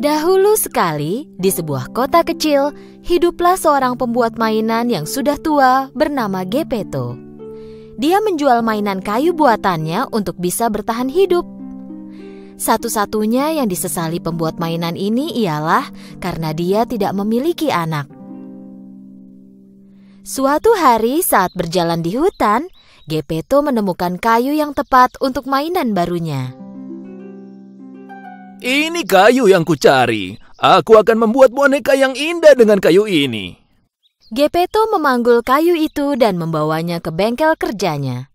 Dahulu sekali, di sebuah kota kecil, hiduplah seorang pembuat mainan yang sudah tua bernama Geppetto. Dia menjual mainan kayu buatannya untuk bisa bertahan hidup. Satu-satunya yang disesali pembuat mainan ini ialah karena dia tidak memiliki anak. Suatu hari saat berjalan di hutan, Geppetto menemukan kayu yang tepat untuk mainan barunya. Ini kayu yang kucari. Aku akan membuat boneka yang indah dengan kayu ini. Geppetto memanggul kayu itu dan membawanya ke bengkel kerjanya.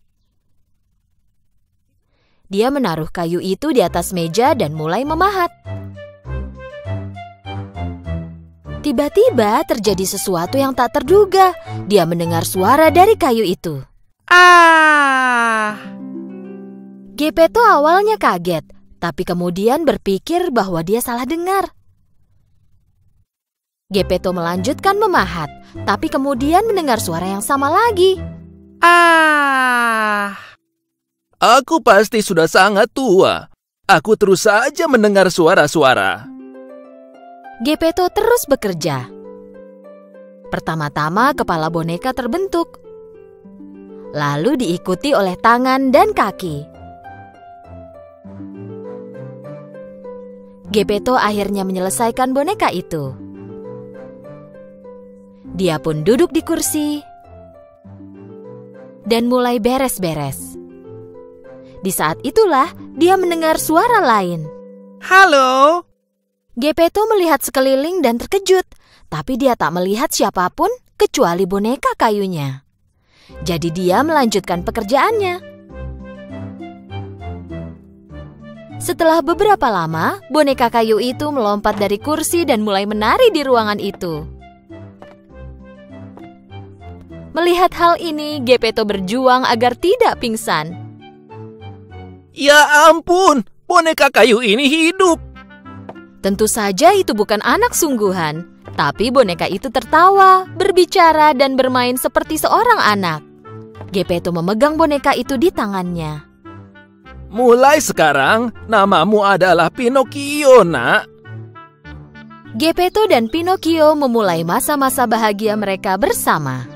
Dia menaruh kayu itu di atas meja dan mulai memahat. Tiba-tiba terjadi sesuatu yang tak terduga. Dia mendengar suara dari kayu itu. Geppetto awalnya kaget, tapi kemudian berpikir bahwa dia salah dengar. Geppetto melanjutkan memahat, tapi kemudian mendengar suara yang sama lagi. Aku pasti sudah sangat tua. Aku terus saja mendengar suara-suara. Geppetto terus bekerja. Pertama-tama kepala boneka terbentuk, lalu diikuti oleh tangan dan kaki. Geppetto akhirnya menyelesaikan boneka itu. Dia pun duduk di kursi dan mulai beres-beres. Di saat itulah dia mendengar suara lain. Halo? Geppetto melihat sekeliling dan terkejut, tapi dia tak melihat siapapun kecuali boneka kayunya. Jadi dia melanjutkan pekerjaannya. Setelah beberapa lama, boneka kayu itu melompat dari kursi dan mulai menari di ruangan itu. Melihat hal ini, Geppetto berjuang agar tidak pingsan. Ya ampun, boneka kayu ini hidup. Tentu saja itu bukan anak sungguhan, tapi boneka itu tertawa, berbicara, dan bermain seperti seorang anak. Geppetto memegang boneka itu di tangannya. Mulai sekarang, namamu adalah Pinocchio, nak. Geppetto dan Pinocchio memulai masa-masa bahagia mereka bersama.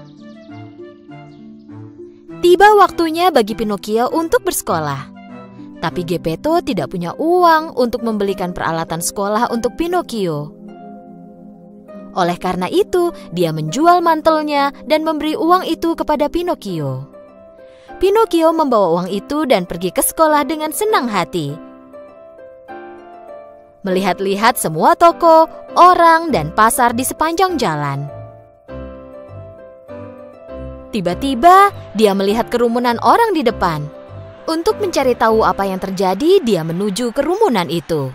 Tiba waktunya bagi Pinocchio untuk bersekolah. Tapi Geppetto tidak punya uang untuk membelikan peralatan sekolah untuk Pinocchio. Oleh karena itu, dia menjual mantelnya dan memberi uang itu kepada Pinocchio. Pinocchio membawa uang itu dan pergi ke sekolah dengan senang hati. Melihat-lihat semua toko, orang, dan pasar di sepanjang jalan. Tiba-tiba, dia melihat kerumunan orang di depan. Untuk mencari tahu apa yang terjadi, dia menuju kerumunan itu.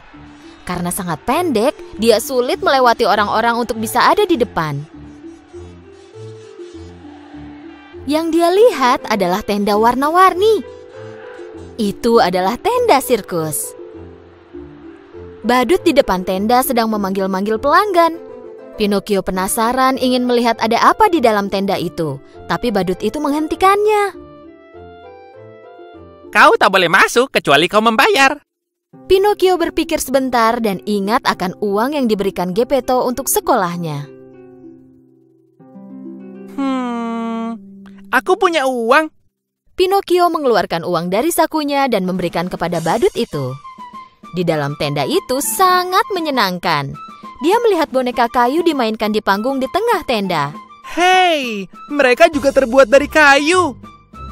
Karena sangat pendek, dia sulit melewati orang-orang untuk bisa ada di depan. Yang dia lihat adalah tenda warna-warni. Itu adalah tenda sirkus. Badut di depan tenda sedang memanggil-manggil pelanggan. Pinocchio penasaran ingin melihat ada apa di dalam tenda itu, tapi badut itu menghentikannya. Kau tak boleh masuk kecuali kau membayar. Pinocchio berpikir sebentar dan ingat akan uang yang diberikan Geppetto untuk sekolahnya. Aku punya uang. Pinocchio mengeluarkan uang dari sakunya dan memberikan kepada badut itu. Di dalam tenda itu sangat menyenangkan. Dia melihat boneka kayu dimainkan di panggung di tengah tenda. Hei, mereka juga terbuat dari kayu.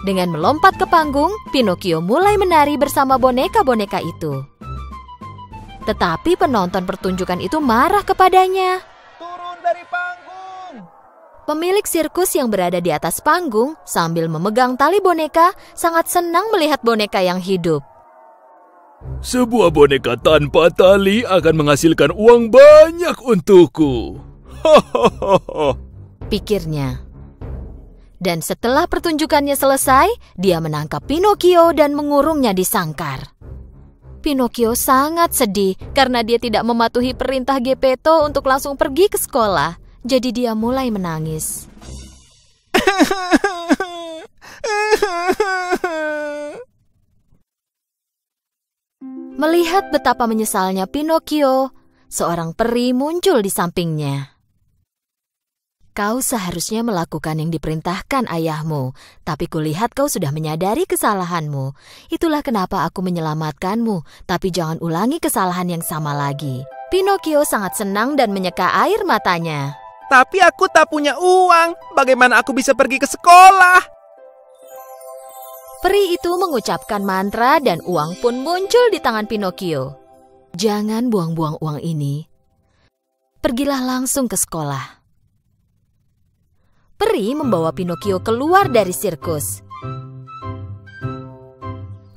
Dengan melompat ke panggung, Pinocchio mulai menari bersama boneka-boneka itu. Tetapi penonton pertunjukan itu marah kepadanya. Turun dari panggung. Pemilik sirkus yang berada di atas panggung sambil memegang tali boneka sangat senang melihat boneka yang hidup. Sebuah boneka tanpa tali akan menghasilkan uang banyak untukku. Pikirnya. Dan setelah pertunjukannya selesai, dia menangkap Pinocchio dan mengurungnya di sangkar. Pinocchio sangat sedih karena dia tidak mematuhi perintah Geppetto untuk langsung pergi ke sekolah. Jadi dia mulai menangis. Melihat betapa menyesalnya Pinocchio, seorang peri muncul di sampingnya. Kau seharusnya melakukan yang diperintahkan ayahmu, tapi kulihat kau sudah menyadari kesalahanmu. Itulah kenapa aku menyelamatkanmu, tapi jangan ulangi kesalahan yang sama lagi. Pinocchio sangat senang dan menyeka air matanya. Tapi aku tak punya uang. Bagaimana aku bisa pergi ke sekolah? Peri itu mengucapkan mantra dan uang pun muncul di tangan Pinocchio. Jangan buang-buang uang ini. Pergilah langsung ke sekolah. Peri membawa Pinocchio keluar dari sirkus.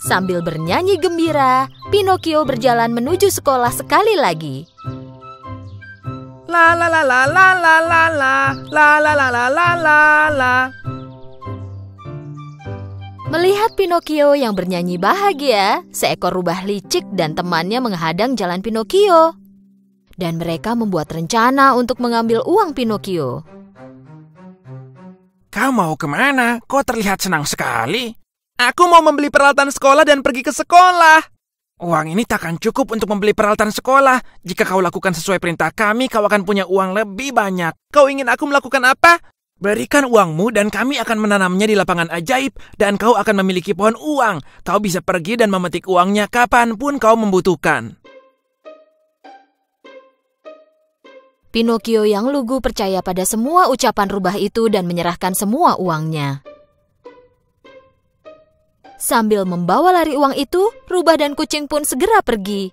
Sambil bernyanyi gembira, Pinocchio berjalan menuju sekolah sekali lagi. La la la la la la la la la la la la la la la. Melihat Pinocchio yang bernyanyi bahagia, seekor rubah licik dan temannya menghadang jalan Pinocchio. Dan mereka membuat rencana untuk mengambil uang Pinocchio. Kau mau kemana? Kau terlihat senang sekali. Aku mau membeli peralatan sekolah dan pergi ke sekolah. Uang ini takkan cukup untuk membeli peralatan sekolah. Jika kau lakukan sesuai perintah kami, kau akan punya uang lebih banyak. Kau ingin aku melakukan apa? Berikan uangmu dan kami akan menanamnya di lapangan ajaib dan kau akan memiliki pohon uang. Kau bisa pergi dan memetik uangnya kapanpun kau membutuhkan. Pinocchio yang lugu percaya pada semua ucapan rubah itu dan menyerahkan semua uangnya. Sambil membawa lari uang itu, rubah dan kucing pun segera pergi.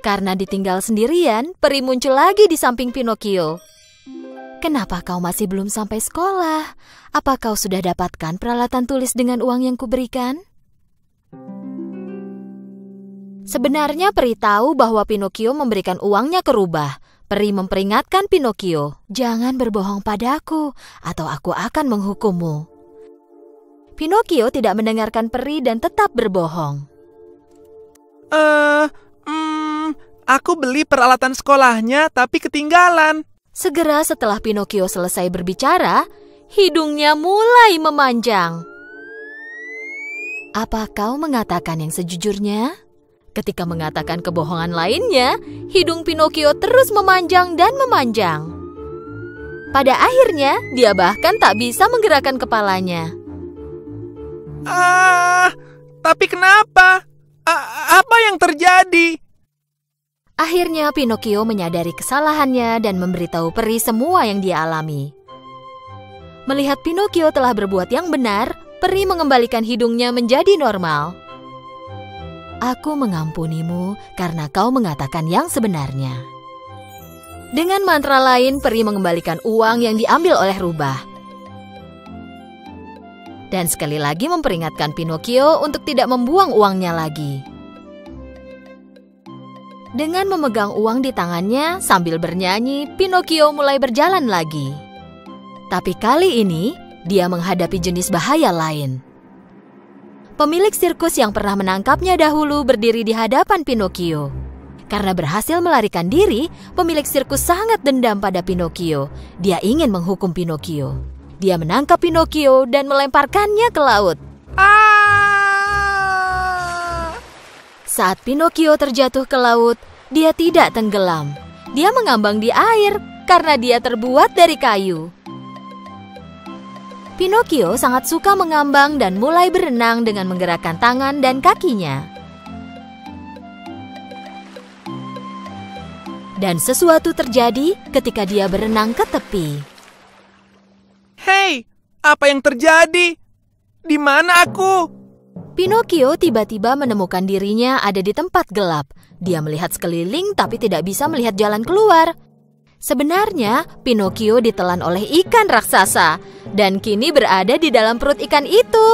Karena ditinggal sendirian, peri muncul lagi di samping Pinocchio. Kenapa kau masih belum sampai sekolah? Apa kau sudah dapatkan peralatan tulis dengan uang yang kuberikan? Sebenarnya peri tahu bahwa Pinocchio memberikan uangnya ke rubah. Peri memperingatkan Pinocchio, jangan berbohong padaku atau aku akan menghukummu. Pinocchio tidak mendengarkan peri dan tetap berbohong. Aku beli peralatan sekolahnya tapi ketinggalan. Segera setelah Pinocchio selesai berbicara, hidungnya mulai memanjang. Apa kau mengatakan yang sejujurnya? Ketika mengatakan kebohongan lainnya, hidung Pinocchio terus memanjang dan memanjang. Pada akhirnya, dia bahkan tak bisa menggerakkan kepalanya. Tapi kenapa? Apa yang terjadi? Akhirnya Pinocchio menyadari kesalahannya dan memberitahu peri semua yang dia alami. Melihat Pinocchio telah berbuat yang benar, peri mengembalikan hidungnya menjadi normal. Aku mengampunimu karena kau mengatakan yang sebenarnya. Dengan mantra lain, peri mengembalikan uang yang diambil oleh rubah. Dan sekali lagi memperingatkan Pinocchio untuk tidak membuang uangnya lagi. Dengan memegang uang di tangannya sambil bernyanyi, Pinocchio mulai berjalan lagi. Tapi kali ini, dia menghadapi jenis bahaya lain. Pemilik sirkus yang pernah menangkapnya dahulu berdiri di hadapan Pinocchio. Karena berhasil melarikan diri, pemilik sirkus sangat dendam pada Pinocchio. Dia ingin menghukum Pinocchio. Dia menangkap Pinocchio dan melemparkannya ke laut. Saat Pinocchio terjatuh ke laut, dia tidak tenggelam. Dia mengambang di air karena dia terbuat dari kayu. Pinocchio sangat suka mengambang dan mulai berenang dengan menggerakkan tangan dan kakinya. Dan sesuatu terjadi ketika dia berenang ke tepi. Hei, apa yang terjadi? Di mana aku? Pinocchio tiba-tiba menemukan dirinya ada di tempat gelap. Dia melihat sekeliling tapi tidak bisa melihat jalan keluar. Sebenarnya, Pinocchio ditelan oleh ikan raksasa dan kini berada di dalam perut ikan itu.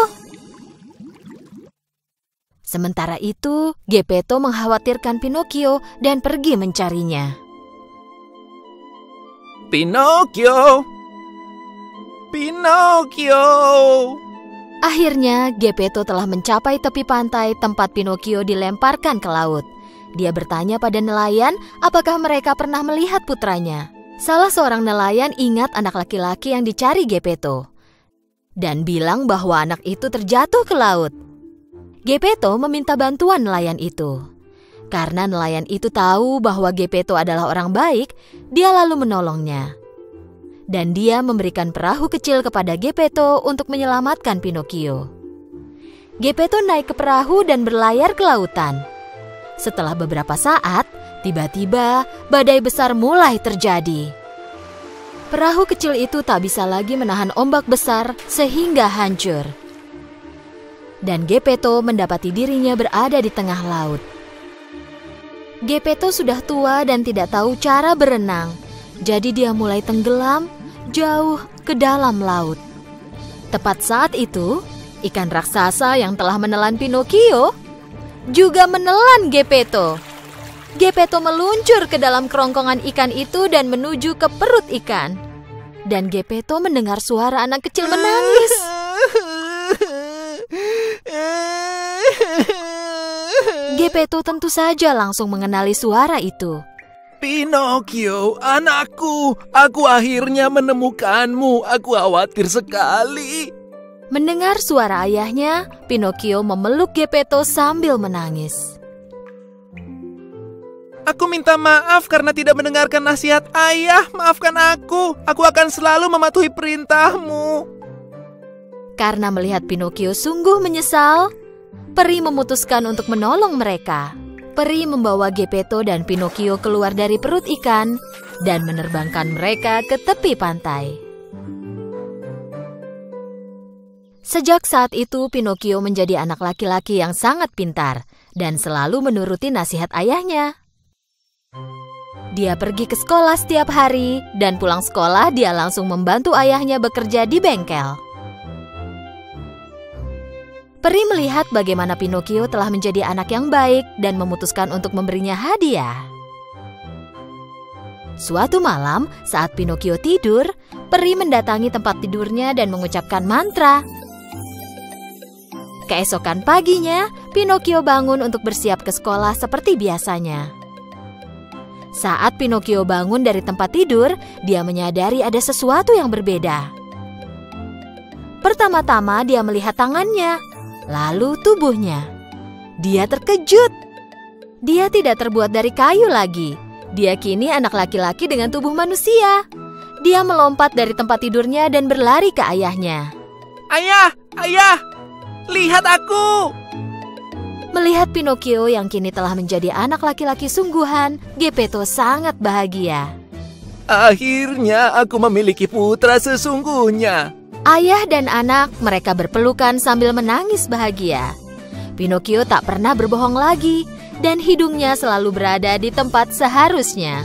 Sementara itu, Geppetto mengkhawatirkan Pinocchio dan pergi mencarinya. Pinocchio! Pinocchio! Akhirnya, Geppetto telah mencapai tepi pantai tempat Pinocchio dilemparkan ke laut. Dia bertanya pada nelayan apakah mereka pernah melihat putranya. Salah seorang nelayan ingat anak laki-laki yang dicari Geppetto dan bilang bahwa anak itu terjatuh ke laut. Geppetto meminta bantuan nelayan itu. Karena nelayan itu tahu bahwa Geppetto adalah orang baik, dia lalu menolongnya. Dan dia memberikan perahu kecil kepada Geppetto untuk menyelamatkan Pinocchio. Geppetto naik ke perahu dan berlayar ke lautan. Setelah beberapa saat, tiba-tiba badai besar mulai terjadi. Perahu kecil itu tak bisa lagi menahan ombak besar sehingga hancur. Dan Geppetto mendapati dirinya berada di tengah laut. Geppetto sudah tua dan tidak tahu cara berenang, jadi dia mulai tenggelam jauh ke dalam laut. Tepat saat itu, ikan raksasa yang telah menelan Pinocchio juga menelan Geppetto. Geppetto meluncur ke dalam kerongkongan ikan itu dan menuju ke perut ikan. Dan Geppetto mendengar suara anak kecil menangis. Geppetto tentu saja langsung mengenali suara itu. Pinocchio, anakku, aku akhirnya menemukanmu. Aku khawatir sekali. Mendengar suara ayahnya, Pinocchio memeluk Geppetto sambil menangis. Aku minta maaf karena tidak mendengarkan nasihat ayah. Maafkan aku. Aku akan selalu mematuhi perintahmu. Karena melihat Pinocchio sungguh menyesal, peri memutuskan untuk menolong mereka. Peri membawa Geppetto dan Pinocchio keluar dari perut ikan dan menerbangkan mereka ke tepi pantai. Sejak saat itu, Pinocchio menjadi anak laki-laki yang sangat pintar dan selalu menuruti nasihat ayahnya. Dia pergi ke sekolah setiap hari dan pulang sekolah dia langsung membantu ayahnya bekerja di bengkel. Peri melihat bagaimana Pinocchio telah menjadi anak yang baik dan memutuskan untuk memberinya hadiah. Suatu malam, saat Pinocchio tidur, peri mendatangi tempat tidurnya dan mengucapkan mantra. Keesokan paginya, Pinocchio bangun untuk bersiap ke sekolah seperti biasanya. Saat Pinocchio bangun dari tempat tidur, dia menyadari ada sesuatu yang berbeda. Pertama-tama dia melihat tangannya, lalu tubuhnya. Dia terkejut. Dia tidak terbuat dari kayu lagi. Dia kini anak laki-laki dengan tubuh manusia. Dia melompat dari tempat tidurnya dan berlari ke ayahnya. Ayah, ayah, lihat aku. Melihat Pinocchio yang kini telah menjadi anak laki-laki sungguhan, Geppetto sangat bahagia. Akhirnya aku memiliki putra sesungguhnya. Ayah dan anak mereka berpelukan sambil menangis bahagia. Pinocchio tak pernah berbohong lagi dan hidungnya selalu berada di tempat seharusnya.